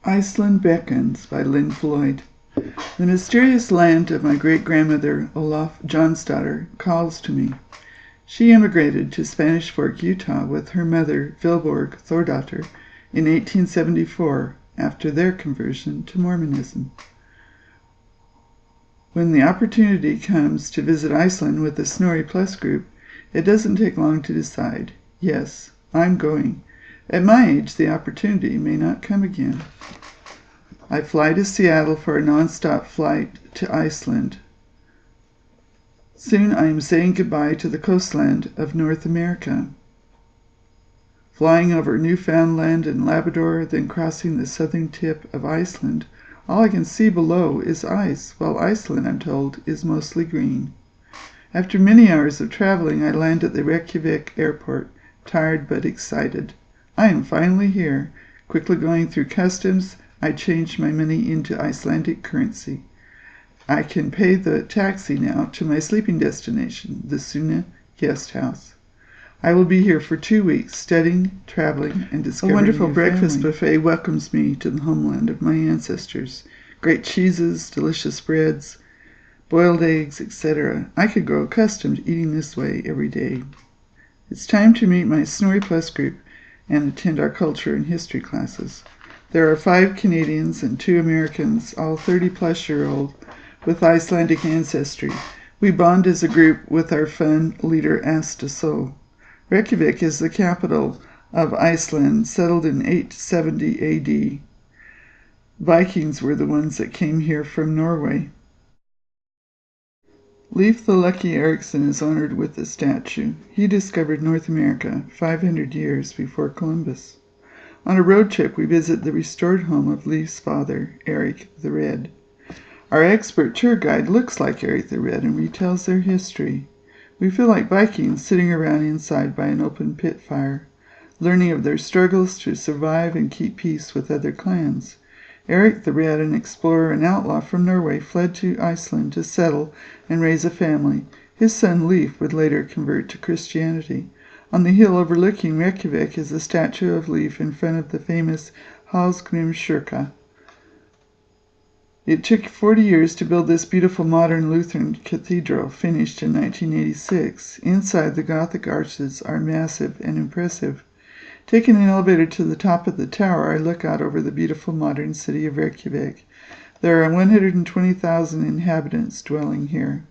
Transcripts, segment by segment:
Iceland Beckons by Lynn Floyd. The mysterious land of my great-grandmother, Olaf Jonsdottir, calls to me. She immigrated to Spanish Fork, Utah with her mother, Vilborg Thordottir, in 1874 after their conversion to Mormonism. When the opportunity comes to visit Iceland with the Snorri Plus group, it doesn't take long to decide. Yes, I'm going. At my age, the opportunity may not come again. I fly to Seattle for a non-stop flight to Iceland. Soon I am saying goodbye to the coastland of North America. Flying over Newfoundland and Labrador, then crossing the southern tip of Iceland, all I can see below is ice, while Iceland, I'm told, is mostly green. After many hours of traveling, I land at the Reykjavik airport, tired but excited. I am finally here. Quickly going through customs, I changed my money into Icelandic currency. I can pay the taxi now to my sleeping destination, the Suna guest house. I will be here for 2 weeks, studying, traveling, and discovering. A wonderful breakfast buffet welcomes me to the homeland of my ancestors. Great cheeses, delicious breads, boiled eggs, etc. I could grow accustomed to eating this way every day. It's time to meet my Snorri Plus group and attend our culture and history classes. There are 5 Canadians and 2 Americans, all 30-plus-year-old, with Icelandic ancestry. We bond as a group with our fun leader Asta Sol. Reykjavik is the capital of Iceland, settled in 870 A.D. Vikings were the ones that came here from Norway. Leif the Lucky Ericsson is honored with a statue. He discovered North America 500 years before Columbus. On a road trip, we visit the restored home of Leif's father, Eric the Red. Our expert tour guide looks like Eric the Red and retells their history. We feel like Vikings sitting around inside by an open pit fire, learning of their struggles to survive and keep peace with other clans. Eric the Red, an explorer and outlaw from Norway, fled to Iceland to settle and raise a family. His son Leif would later convert to Christianity. On the hill overlooking Reykjavik is a statue of Leif in front of the famous Hallgrímskirkja. It took 40 years to build this beautiful modern Lutheran cathedral, finished in 1986. Inside, the Gothic arches are massive and impressive. Taking an elevator to the top of the tower, I look out over the beautiful modern city of Reykjavik. There are 120,000 inhabitants dwelling here.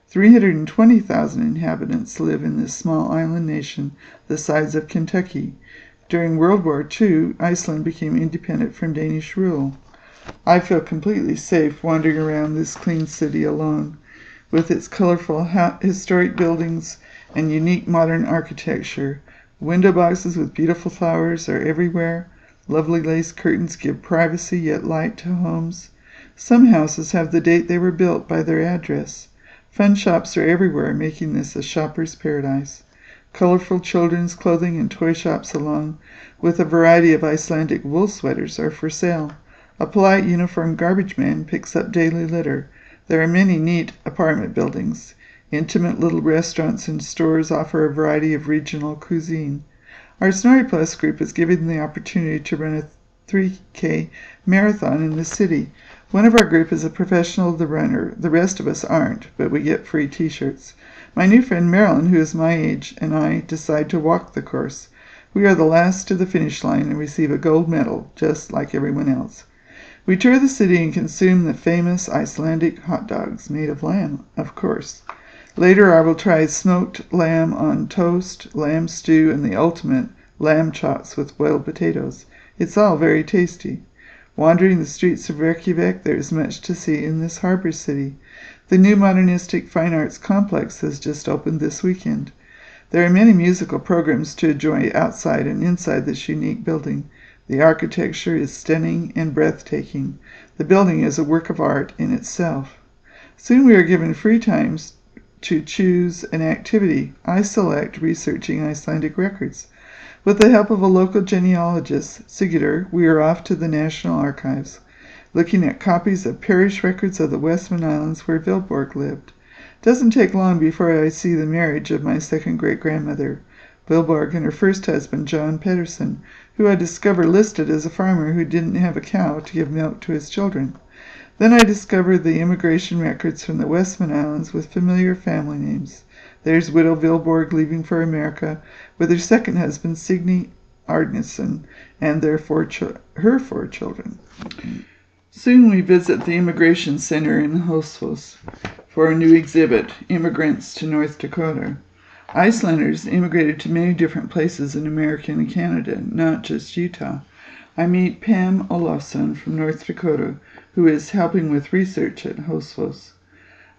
320,000 inhabitants live in this small island nation the size of Kentucky. During World War II, Iceland became independent from Danish rule. I feel completely safe wandering around this clean city alone, with its colorful historic buildings and unique modern architecture. Window boxes with beautiful flowers are everywhere. Lovely lace curtains give privacy yet light to homes. Some houses have the date they were built by their address. Fun shops are everywhere, making this a shopper's paradise. Colorful children's clothing and toy shops along with a variety of Icelandic wool sweaters are for sale. A polite, uniformed garbage man picks up daily litter. There are many neat apartment buildings. Intimate little restaurants and stores offer a variety of regional cuisine. Our Snorri Plus group is given the opportunity to run a 3K marathon in the city. One of our group is a professional runner. The rest of us aren't, but we get free t-shirts. My new friend Marilyn, who is my age, and I decide to walk the course. We are the last to the finish line and receive a gold medal, just like everyone else. We tour the city and consume the famous Icelandic hot dogs, made of lamb, of course. Later I will try smoked lamb on toast, lamb stew, and the ultimate, lamb chops with boiled potatoes. It's all very tasty. Wandering the streets of Reykjavik, there is much to see in this harbor city. The new modernistic fine arts complex has just opened this weekend. There are many musical programs to enjoy outside and inside this unique building. The architecture is stunning and breathtaking. The building is a work of art in itself. Soon we are given free times to choose an activity. I select researching Icelandic records. With the help of a local genealogist, Sigurdur, we are off to the National Archives, looking at copies of parish records of the Westman Islands where Vilborg lived. Doesn't take long before I see the marriage of my second great-grandmother. Vilborg and her first husband, John Pedersen, who I discover listed as a farmer who didn't have a cow to give milk to his children. Then I discover the immigration records from the Westman Islands with familiar family names. There's widow Vilborg leaving for America with her second husband, Signe Arneson, and her 4 children. Soon we visit the Immigration Center in Hosfos for a new exhibit, Immigrants to North Dakota. Icelanders immigrated to many different places in America and Canada, not just Utah. I meet Pam Olafsson from North Dakota, who is helping with research at Hosfos.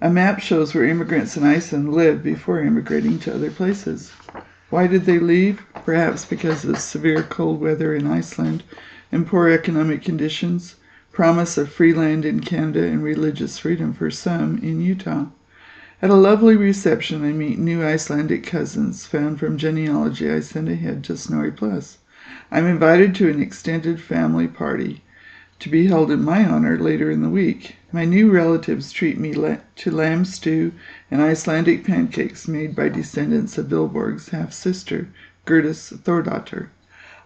A map shows where immigrants in Iceland lived before immigrating to other places. Why did they leave? Perhaps because of severe cold weather in Iceland and poor economic conditions, promise of free land in Canada and religious freedom for some in Utah. At a lovely reception, I meet new Icelandic cousins found from genealogy I sent ahead to Snorri Plus. I'm invited to an extended family party to be held in my honor later in the week. My new relatives treat me to lamb stew and Icelandic pancakes made by descendants of Vilborg's half-sister, Gertis Thordóttir.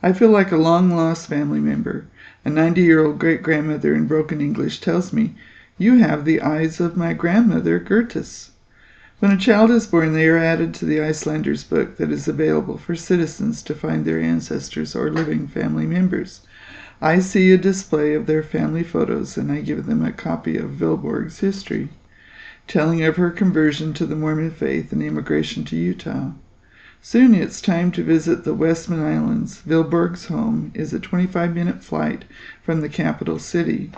I feel like a long-lost family member. A 90-year-old great-grandmother in broken English tells me, "You have the eyes of my grandmother, Gertis." When a child is born, they are added to the Icelanders book that is available for citizens to find their ancestors or living family members. I see a display of their family photos, and I give them a copy of Vilborg's history, telling of her conversion to the Mormon faith and immigration to Utah. Soon it's time to visit the Westman Islands. Vilborg's home is a 25-minute flight from the capital city.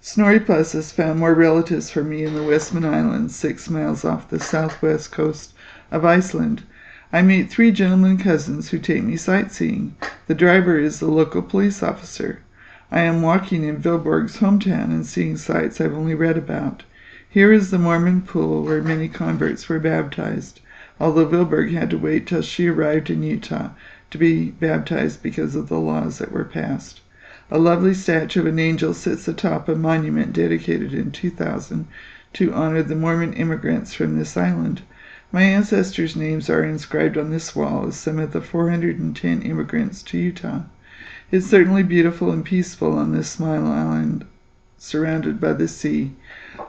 Snorri Plus has found more relatives for me in the Westman Islands, 6 miles off the southwest coast of Iceland. I meet 3 gentlemen cousins who take me sightseeing. The driver is the local police officer. I am walking in Vilborg's hometown and seeing sights I've only read about. Here is the Mormon pool where many converts were baptized, although Vilborg had to wait till she arrived in Utah to be baptized because of the laws that were passed. A lovely statue of an angel sits atop a monument dedicated in 2000 to honor the Mormon immigrants from this island. My ancestors' names are inscribed on this wall as some of the 410 immigrants to Utah. It's certainly beautiful and peaceful on this small island, surrounded by the sea.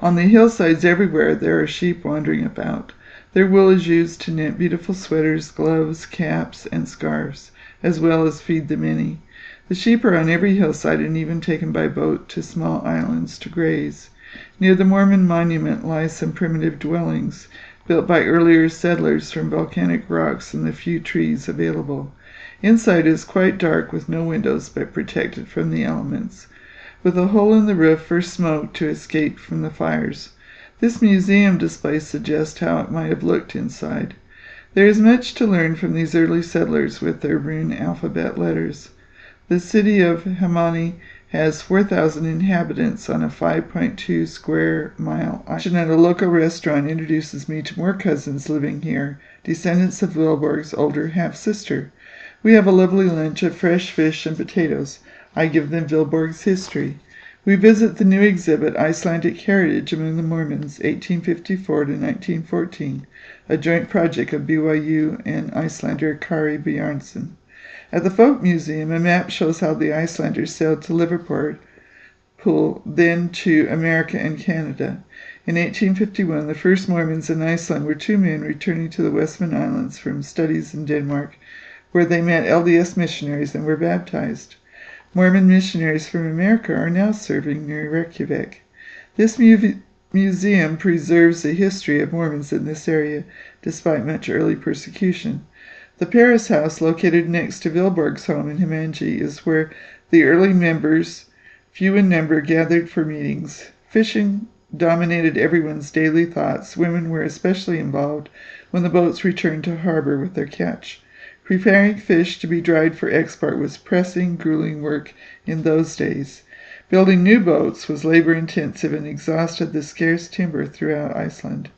On the hillsides everywhere there are sheep wandering about. Their wool is used to knit beautiful sweaters, gloves, caps, and scarves, as well as feed the many. The sheep are on every hillside and even taken by boat to small islands to graze. Near the Mormon monument lie some primitive dwellings, built by earlier settlers from volcanic rocks and the few trees available. Inside is quite dark with no windows but protected from the elements, with a hole in the roof for smoke to escape from the fires. This museum display suggests how it might have looked inside. There is much to learn from these early settlers with their rune alphabet letters. The city of Hamani has 4,000 inhabitants on a 5.2 square mile island. At a local restaurant introduces me to more cousins living here, descendants of Vilborg's older half-sister. We have a lovely lunch of fresh fish and potatoes. I give them Vilborg's history. We visit the new exhibit, Icelandic Heritage Among the Mormons, 1854 to 1914, a joint project of BYU and Icelander Kari Bjarnson. At the Folk Museum, a map shows how the Icelanders sailed to Liverpool, then to America and Canada. In 1851, the first Mormons in Iceland were 2 men returning to the Westman Islands from studies in Denmark, where they met LDS missionaries and were baptized. Mormon missionaries from America are now serving near Reykjavik. This museum preserves the history of Mormons in this area, despite much early persecution. The Paris House, located next to Vilborg's home in Himanji, is where the early members, few in number, gathered for meetings. Fishing dominated everyone's daily thoughts. Women were especially involved when the boats returned to harbor with their catch. Preparing fish to be dried for export was pressing, grueling work in those days. Building new boats was labor-intensive and exhausted the scarce timber throughout Iceland.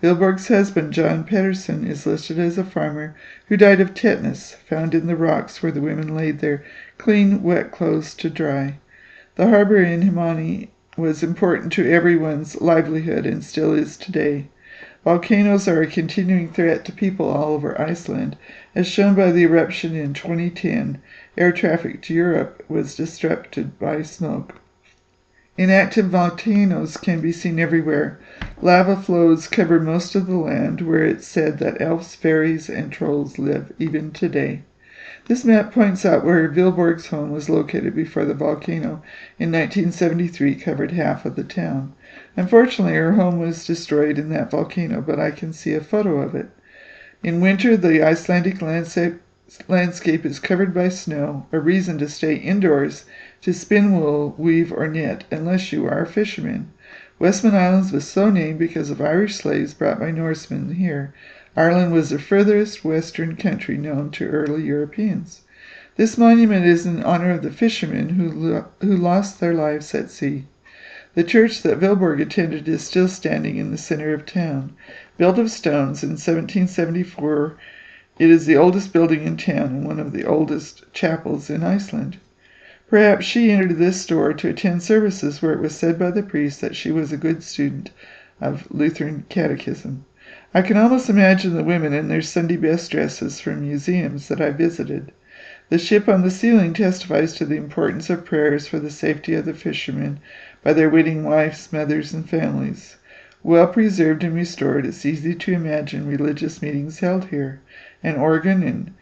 Vilborg's husband, John Pedersen, is listed as a farmer who died of tetanus, found in the rocks where the women laid their clean, wet clothes to dry. The harbor in Himani was important to everyone's livelihood and still is today. Volcanoes are a continuing threat to people all over Iceland, as shown by the eruption in 2010. Air traffic to Europe was disrupted by smoke. Inactive volcanoes can be seen everywhere. Lava flows cover most of the land where it's said that elves, fairies, and trolls live even today. This map points out where Vilborg's home was located before the volcano in 1973 covered half of the town. Unfortunately, her home was destroyed in that volcano, but I can see a photo of it. In winter, the Icelandic landscape is covered by snow, a reason to stay indoors to spin wool, weave, or knit, unless you are a fisherman. Westman Islands was so named because of Irish slaves brought by Norsemen here. Ireland was the furthest western country known to early Europeans. This monument is in honor of the fishermen who lost their lives at sea. The church that Vilborg attended is still standing in the center of town. Built of stones in 1774, it is the oldest building in town and one of the oldest chapels in Iceland. Perhaps she entered this door to attend services where it was said by the priest that she was a good student of Lutheran catechism. I can almost imagine the women in their Sunday best dresses from museums that I visited. The ship on the ceiling testifies to the importance of prayers for the safety of the fishermen by their waiting wives, mothers, and families. Well preserved and restored, it's easy to imagine religious meetings held here. An organ and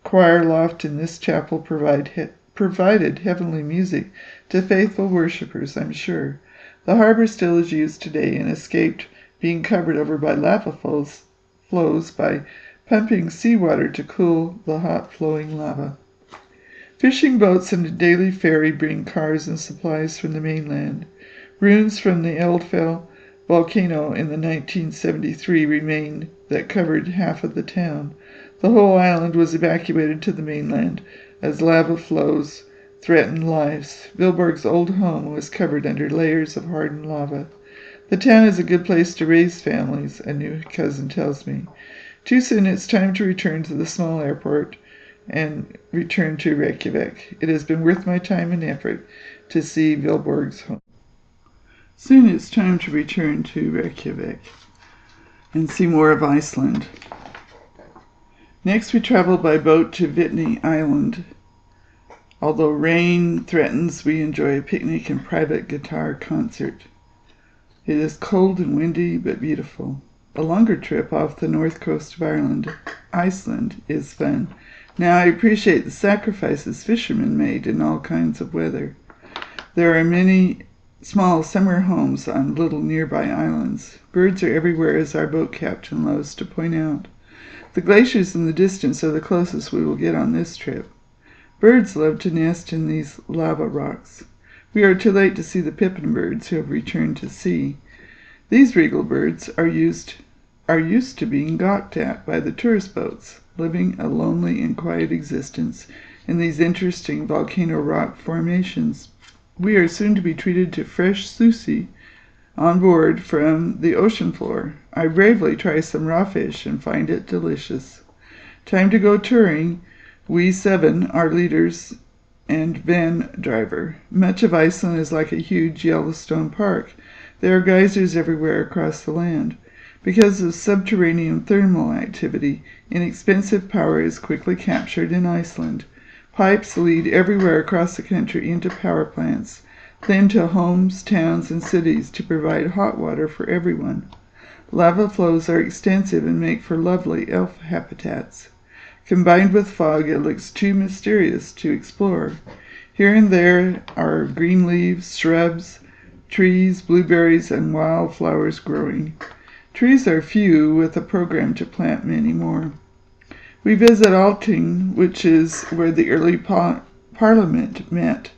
choir loft in this chapel provided heavenly music to faithful worshippers, I'm sure. The harbor still is used today and escaped being covered over by lava flows by pumping seawater to cool the hot flowing lava. Fishing boats and a daily ferry bring cars and supplies from the mainland. Ruins from the Eldfell volcano in the 1973 remain that covered half of the town. The whole island was evacuated to the mainland as lava flows threatened lives. Vilborg's old home was covered under layers of hardened lava. The town is a good place to raise families, a new cousin tells me. Too soon it's time to return to the small airport and return to Reykjavik. It has been worth my time and effort to see Vilborg's home. Soon it's time to return to Reykjavik and see more of Iceland. Next we travel by boat to Vitney Island. Although rain threatens, we enjoy a picnic and private guitar concert. It is cold and windy, but beautiful. A longer trip off the north coast of Iceland is fun. Now I appreciate the sacrifices fishermen made in all kinds of weather. There are many small summer homes on little nearby islands. Birds are everywhere, as our boat captain loves to point out. The glaciers in the distance are the closest we will get on this trip. Birds love to nest in these lava rocks. We are too late to see the pippin birds who have returned to sea. These regal birds are used to being gawked at by the tourist boats, living a lonely and quiet existence in these interesting volcano rock formations. We are soon to be treated to fresh sushi on board from the ocean floor. I bravely try some raw fish and find it delicious. Time to go touring. We 7 are leaders and van driver. Much of Iceland is like a huge Yellowstone park. There are geysers everywhere across the land. Because of subterranean thermal activity, inexpensive power is quickly captured in Iceland. Pipes lead everywhere across the country into power plants, then to homes, towns, and cities to provide hot water for everyone. Lava flows are extensive and make for lovely elf habitats. Combined with fog, it looks too mysterious to explore. Here and there are green leaves, shrubs, trees, blueberries, and wildflowers growing. Trees are few, with a program to plant many more. We visit Alting, which is where the early parliament met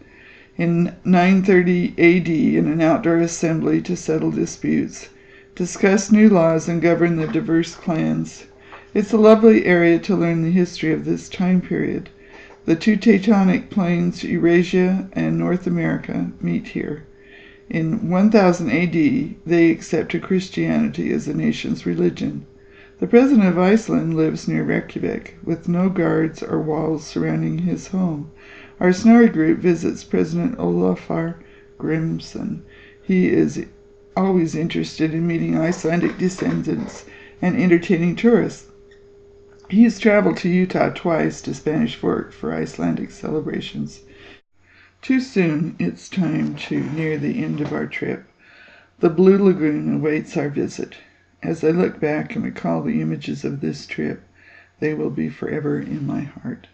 in 930 AD in an outdoor assembly to settle disputes, discuss new laws, and govern the diverse clans. It's a lovely area to learn the history of this time period. The two tectonic planes, Eurasia and North America, meet here. In 1000 AD, they accepted Christianity as the nation's religion. The president of Iceland lives near Reykjavik, with no guards or walls surrounding his home. Our Snorri group visits President Olafur Grimsson. He is always interested in meeting Icelandic descendants and entertaining tourists. He has traveled to Utah twice to Spanish Fork for Icelandic celebrations. Too soon, it's time to near the end of our trip. The Blue Lagoon awaits our visit. As I look back and recall the images of this trip, they will be forever in my heart.